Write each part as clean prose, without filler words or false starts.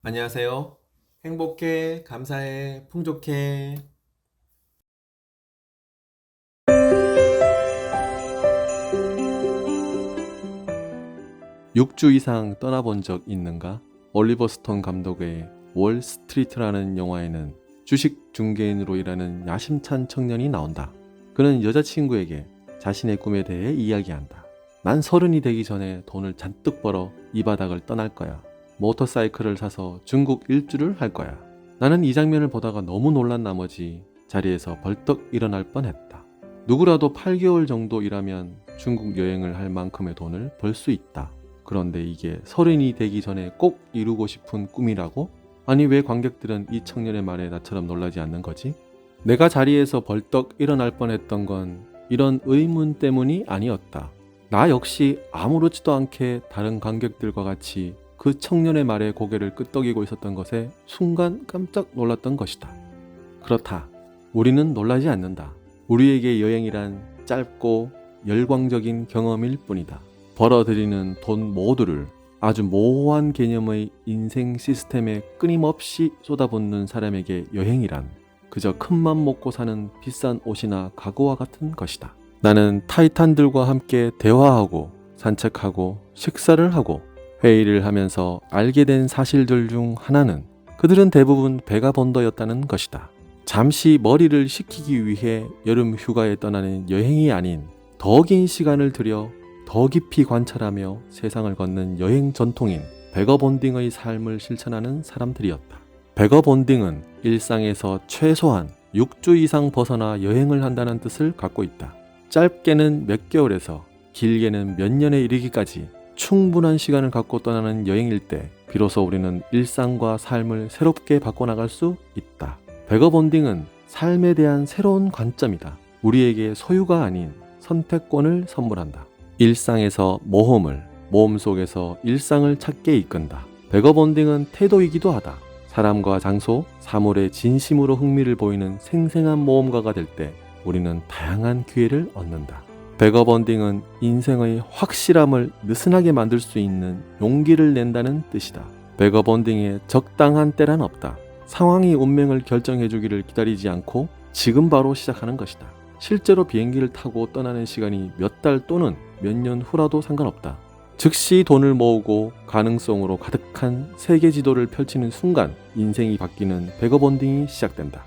안녕하세요. 행복해, 감사해, 풍족해. 6주 이상 떠나본 적 있는가? 올리버 스톤 감독의 월스트리트라는 영화에는 주식 중개인으로 일하는 야심찬 청년이 나온다. 그는 여자친구에게 자신의 꿈에 대해 이야기한다. 난 30이 되기 전에 돈을 잔뜩 벌어 이 바닥을 떠날 거야. 모터사이클을 사서 중국 일주를 할 거야. 나는 이 장면을 보다가 너무 놀란 나머지 자리에서 벌떡 일어날 뻔했다. 누구라도 8개월 정도 일하면 중국 여행을 할 만큼의 돈을 벌 수 있다. 그런데 이게 30이 되기 전에 꼭 이루고 싶은 꿈이라고? 아니, 왜 관객들은 이 청년의 말에 나처럼 놀라지 않는 거지? 내가 자리에서 벌떡 일어날 뻔했던 건 이런 의문 때문이 아니었다. 나 역시 아무렇지도 않게 다른 관객들과 같이 그 청년의 말에 고개를 끄덕이고 있었던 것에 순간 깜짝 놀랐던 것이다. 그렇다. 우리는 놀라지 않는다. 우리에게 여행이란 짧고 열광적인 경험일 뿐이다. 벌어들이는 돈 모두를 아주 모호한 개념의 인생 시스템에 끊임없이 쏟아붓는 사람에게 여행이란 그저 큰맘 먹고 사는 비싼 옷이나 가구와 같은 것이다. 나는 타이탄들과 함께 대화하고 산책하고 식사를 하고 회의를 하면서 알게 된 사실들 중 하나는 그들은 대부분 베가본더였다는 것이다. 잠시 머리를 식히기 위해 여름 휴가에 떠나는 여행이 아닌 더 긴 시간을 들여 더 깊이 관찰하며 세상을 걷는 여행 전통인 베거본딩의 삶을 실천하는 사람들이었다. 베거본딩은 일상에서 최소한 6주 이상 벗어나 여행을 한다는 뜻을 갖고 있다. 짧게는 몇 개월에서 길게는 몇 년에 이르기까지 충분한 시간을 갖고 떠나는 여행일 때 비로소 우리는 일상과 삶을 새롭게 바꿔나갈 수 있다. 베거본딩은 삶에 대한 새로운 관점이다. 우리에게 소유가 아닌 선택권을 선물한다. 일상에서 모험을, 모험 속에서 일상을 찾게 이끈다. 베거본딩은 태도이기도 하다. 사람과 장소, 사물에 진심으로 흥미를 보이는 생생한 모험가가 될 때 우리는 다양한 기회를 얻는다. 베거본딩은 인생의 확실함을 느슨하게 만들 수 있는 용기를 낸다는 뜻이다. 베거본딩에 적당한 때란 없다. 상황이 운명을 결정해주기를 기다리지 않고 지금 바로 시작하는 것이다. 실제로 비행기를 타고 떠나는 시간이 몇 달 또는 몇 년 후라도 상관없다. 즉시 돈을 모으고 가능성으로 가득한 세계 지도를 펼치는 순간 인생이 바뀌는 베거본딩이 시작된다.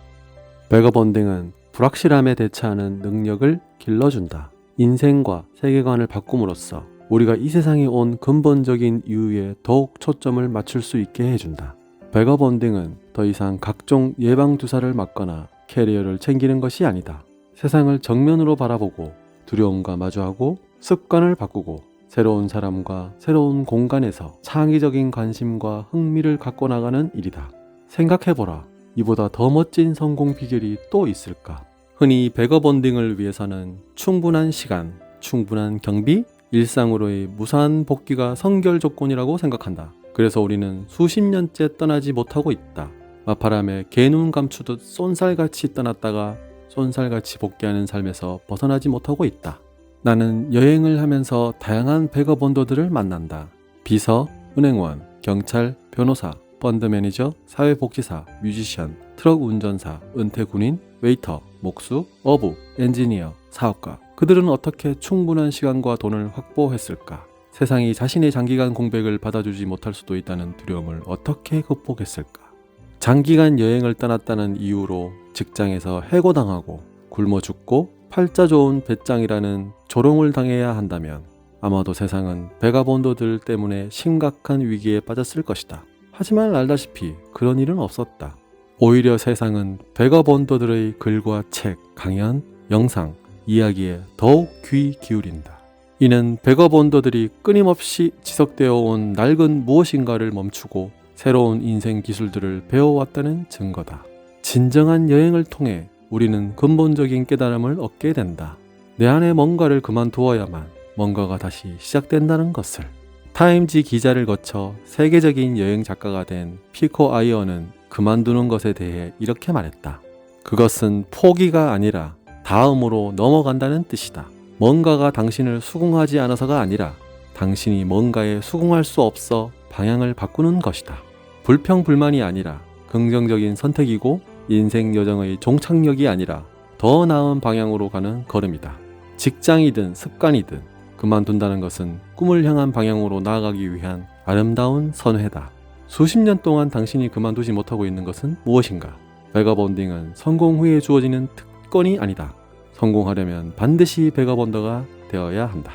베거본딩은 불확실함에 대처하는 능력을 길러준다. 인생과 세계관을 바꿈으로써 우리가 이 세상에 온 근본적인 이유에 더욱 초점을 맞출 수 있게 해준다. 베거본딩은 더 이상 각종 예방주사를 맞거나 캐리어를 챙기는 것이 아니다. 세상을 정면으로 바라보고 두려움과 마주하고 습관을 바꾸고 새로운 사람과 새로운 공간에서 창의적인 관심과 흥미를 갖고 나가는 일이다. 생각해보라. 이보다 더 멋진 성공 비결이 또 있을까? 흔히 베거본딩을 위해서는 충분한 시간, 충분한 경비, 일상으로의 무사한 복귀가 선결 조건이라고 생각한다. 그래서 우리는 수십 년째 떠나지 못하고 있다. 마파람에 개눈 감추듯 쏜살같이 떠났다가 쏜살같이 복귀하는 삶에서 벗어나지 못하고 있다. 나는 여행을 하면서 다양한 베거본더들을 만난다. 비서, 은행원, 경찰, 변호사, 펀드 매니저, 사회복지사, 뮤지션, 트럭 운전사, 은퇴 군인, 웨이터, 목수, 어부, 엔지니어, 사업가. 그들은 어떻게 충분한 시간과 돈을 확보했을까? 세상이 자신의 장기간 공백을 받아주지 못할 수도 있다는 두려움을 어떻게 극복했을까? 장기간 여행을 떠났다는 이유로 직장에서 해고당하고 굶어 죽고 팔자 좋은 배짱이라는 조롱을 당해야 한다면 아마도 세상은 베가본더들 때문에 심각한 위기에 빠졌을 것이다. 하지만 알다시피 그런 일은 없었다. 오히려 세상은 베가본더들의 글과 책, 강연, 영상, 이야기에 더욱 귀 기울인다. 이는 베거본더들이 끊임없이 지속되어 온 낡은 무엇인가를 멈추고 새로운 인생 기술들을 배워왔다는 증거다. 진정한 여행을 통해 우리는 근본적인 깨달음을 얻게 된다. 내 안에 뭔가를 그만두어야만 뭔가가 다시 시작된다는 것을. 타임지 기자를 거쳐 세계적인 여행 작가가 된 피코 아이어는 그만두는 것에 대해 이렇게 말했다. 그것은 포기가 아니라 다음으로 넘어간다는 뜻이다. 뭔가가 당신을 수긍하지 않아서가 아니라 당신이 뭔가에 수긍할 수 없어 방향을 바꾸는 것이다. 불평불만이 아니라 긍정적인 선택이고 인생 여정의 종착역이 아니라 더 나은 방향으로 가는 걸음이다. 직장이든 습관이든 그만둔다는 것은 꿈을 향한 방향으로 나아가기 위한 아름다운 선회다. 수십 년 동안 당신이 그만두지 못하고 있는 것은 무엇인가? 베가본딩은 성공 후에 주어지는 특권이 아니다. 성공하려면 반드시 베가본더가 되어야 한다.